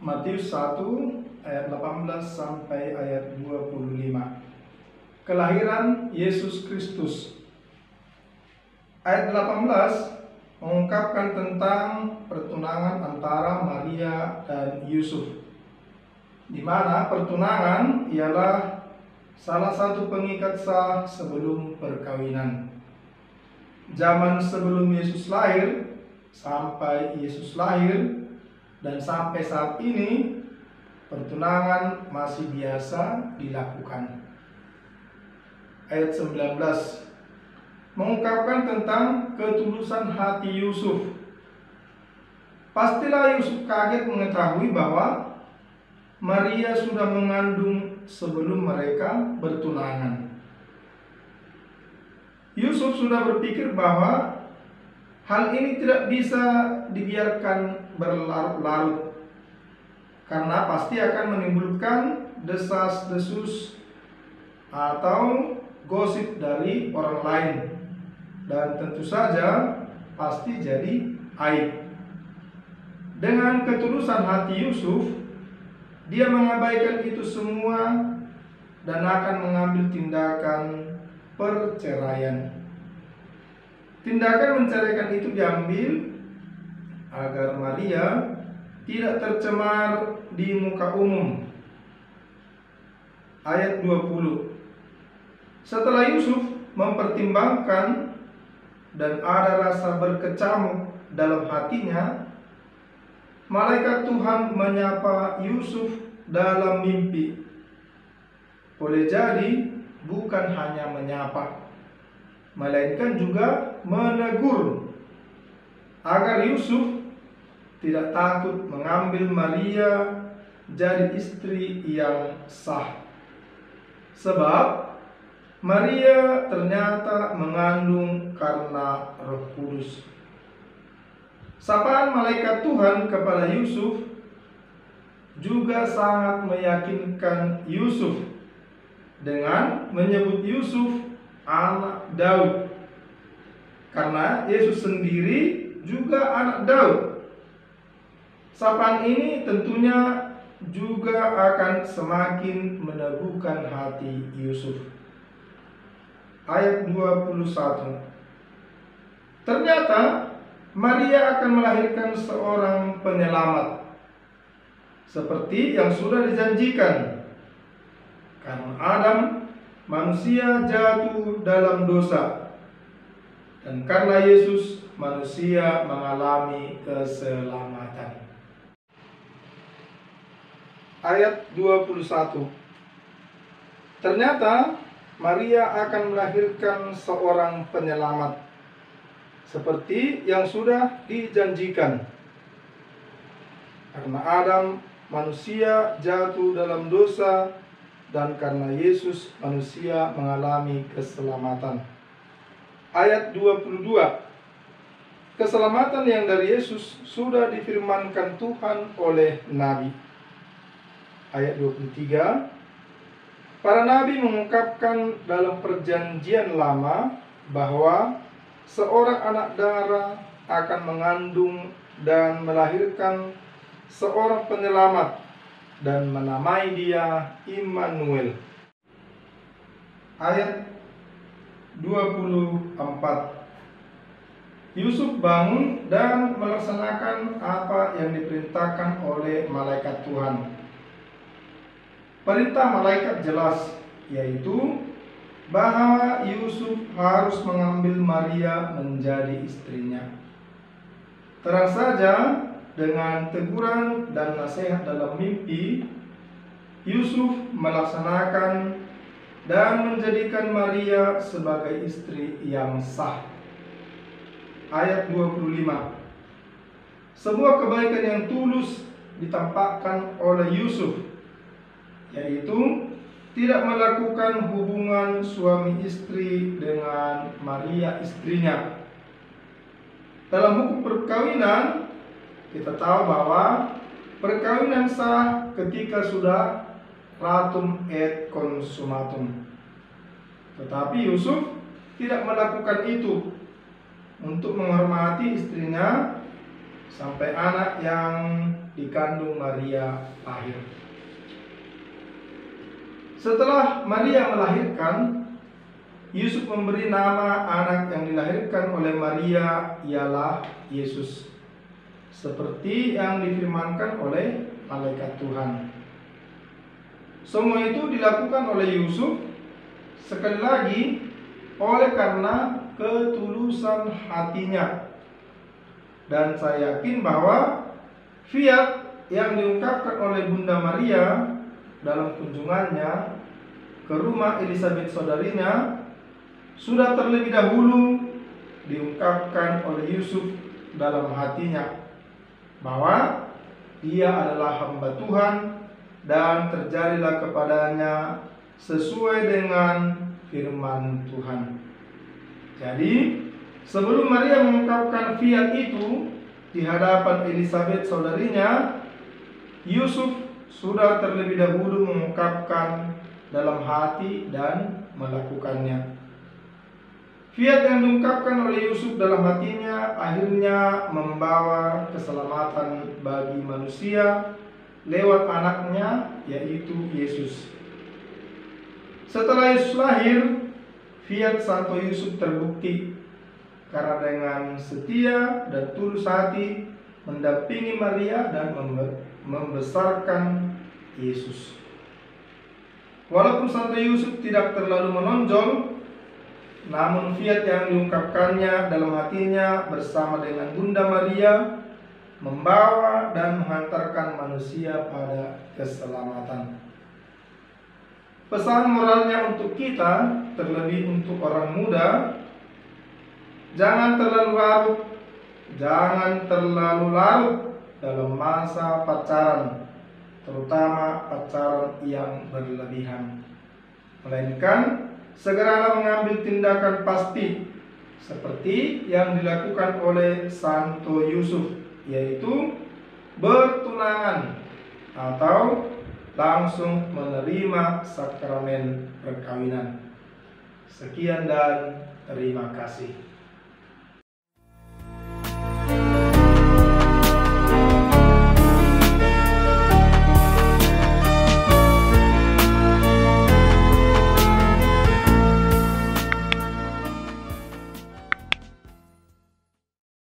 Matius 1 ayat 18 sampai ayat 25. Kelahiran Yesus Kristus. Ayat 18 mengungkapkan tentang pertunangan antara Maria dan Yusuf, di mana pertunangan ialah salah satu pengikat sah sebelum perkawinan. Zaman sebelum Yesus lahir sampai Yesus lahir dan sampai saat ini, pertunangan masih biasa dilakukan. Ayat 19 mengungkapkan tentang ketulusan hati Yusuf. Pastilah Yusuf kaget mengetahui bahwa Maria sudah mengandung sebelum mereka bertunangan. Yusuf sudah berpikir bahwa hal ini tidak bisa dibiarkan berlarut-larut, karena pasti akan menimbulkan desas-desus atau gosip dari orang lain, dan tentu saja pasti jadi aib. Dengan ketulusan hati Yusuf, dia mengabaikan itu semua dan akan mengambil tindakan perceraian. Tindakan menceraikan itu diambil agar Maria tidak tercemar di muka umum. Ayat 20. Setelah Yusuf mempertimbangkan dan ada rasa berkecamuk dalam hatinya, malaikat Tuhan menyapa Yusuf dalam mimpi. Boleh jadi bukan hanya menyapa, melainkan juga menegur agar Yusuf tidak takut mengambil Maria jadi istri yang sah. Sebab Maria ternyata mengandung karena Roh Kudus. Sapaan malaikat Tuhan kepada Yusuf juga sangat meyakinkan Yusuf dengan menyebut Yusuf anak Daud, karena Yesus sendiri juga anak Daud. Sapaan ini tentunya juga akan semakin meneguhkan hati Yusuf. Ayat 21. Ternyata Maria akan melahirkan seorang penyelamat, seperti yang sudah dijanjikan. Karena Adam, manusia jatuh dalam dosa, dan karena Yesus, manusia mengalami keselamatan. Ayat 21. Ternyata Maria akan melahirkan seorang penyelamat, seperti yang sudah dijanjikan. Karena Adam, manusia jatuh dalam dosa, dan karena Yesus, manusia mengalami keselamatan. Ayat 22. Keselamatan yang dari Yesus sudah difirmankan Tuhan oleh Nabi. Ayat 23. Para nabi mengungkapkan dalam perjanjian lama bahwa seorang anak darah akan mengandung dan melahirkan seorang penyelamat, dan menamai dia Immanuel. Ayat 24. Yusuf bangun dan melaksanakan apa yang diperintahkan oleh malaikat Tuhan. Perintah malaikat jelas, yaitu bahwa Yusuf harus mengambil Maria menjadi istrinya. Terang saja, dengan teguran dan nasihat dalam mimpi, Yusuf melaksanakan dan menjadikan Maria sebagai istri yang sah. Ayat 25. Sebuah kebaikan yang tulus ditampakkan oleh Yusuf, yaitu tidak melakukan hubungan suami istri dengan Maria istrinya. Dalam hukum perkawinan, kita tahu bahwa perkawinan sah ketika sudah ratum et consumatum. Tetapi Yusuf tidak melakukan itu untuk menghormati istrinya sampai anak yang dikandung Maria lahir. Setelah Maria melahirkan, Yusuf memberi nama anak yang dilahirkan oleh Maria ialah Yesus, seperti yang difirmankan oleh malaikat Tuhan. Semua itu dilakukan oleh Yusuf, sekali lagi, oleh karena ketulusan hatinya. Dan saya yakin bahwa fiat yang diungkapkan oleh Bunda Maria dalam kunjungannya ke rumah Elizabeth saudarinya sudah terlebih dahulu diungkapkan oleh Yusuf dalam hatinya bahwa dia adalah hamba Tuhan dan terjadilah kepadanya sesuai dengan firman Tuhan. Jadi, sebelum Maria mengungkapkan fiat itu di hadapan Elizabeth saudarinya, Yusuf sudah terlebih dahulu mengungkapkan dalam hati dan melakukannya. Fiat yang diungkapkan oleh Yusuf dalam hatinya akhirnya membawa keselamatan bagi manusia lewat anaknya, yaitu Yesus. Setelah Yesus lahir, fiat Santo Yusuf terbukti karena dengan setia dan tulus hati mendampingi Maria dan membesarkan Yesus. Walaupun Santo Yusuf tidak terlalu menonjol, namun fiat yang diungkapkannya dalam hatinya bersama dengan Bunda Maria membawa dan menghantarkan manusia pada keselamatan. Pesan moralnya untuk kita, terlebih untuk orang muda, jangan terlalu larut dalam masa pacaran, terutama pacaran yang berlebihan. Melainkan segeralah mengambil tindakan pasti seperti yang dilakukan oleh Santo Yusuf, yaitu bertunangan atau langsung menerima sakramen perkawinan. Sekian dan terima kasih.